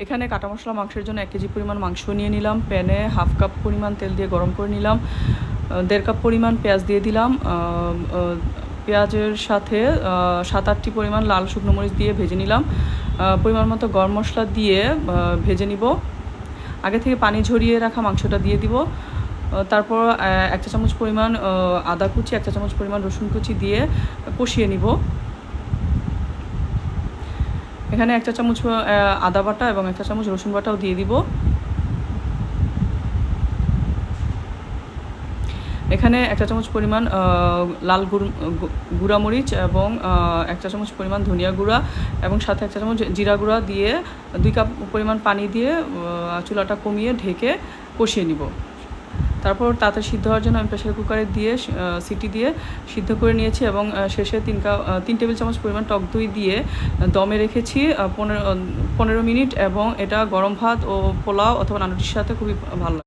এখানে কাটা মশলা মাংসের জন্য 1 কেজি পরিমাণ মাংস নিয়ে নিলাম। প্যানে 1/2 কাপ পরিমাণ তেল দিয়ে গরম করে নিলাম। 1.5 কাপ পরিমাণ পেঁয়াজ দিয়ে দিলাম। পেঁয়াজের সাথে 7-8টি পরিমাণ লাল শুকনো মরিচ দিয়ে ভেজে নিলাম। পরিমাণ মতো গরম মশলা দিয়ে ভেজে নিব। আগে থেকে পানি ঝরিয়ে রাখা মাংসটা দিয়ে দিব। তারপর 1 চা চামচ পরিমাণ আদা কুচি, 1 চা চামচ পরিমাণ রসুন কুচি দিয়ে কষিয়ে নিব। এখানে 1 চা চামচ আদা বাটা এবং 1 চা চামচ রসুন বাটাও দিয়ে দিব। এখানে 1 চা চামচ পরিমাণ লাল গুঁড়া মরিচ এবং 1 চা চামচ পরিমাণ ধনিয়া গুঁড়া এবং সাথে 1 চা চামচ জিরা গুঁড়া দিয়ে 2 কাপ পরিমাণ পানি দিয়ে চুলাটা কমিয়ে ঢেকে কষিয়ে নিব। তারপর তাড়াতাড়ি সিদ্ধ হওয়ার জন্য আমি প্রেসার কুকারে দিয়ে সিটি দিয়ে সিদ্ধ করে নিয়েছি এবং শেষে 3 টেবিল চামচ পরিমাণ টক দই দিয়ে দমে রেখেছি 15 মিনিট এবং এটা গরম ভাত ও পোলাও অথবা নানরুটির সাথে খুবই ভালো লাগে।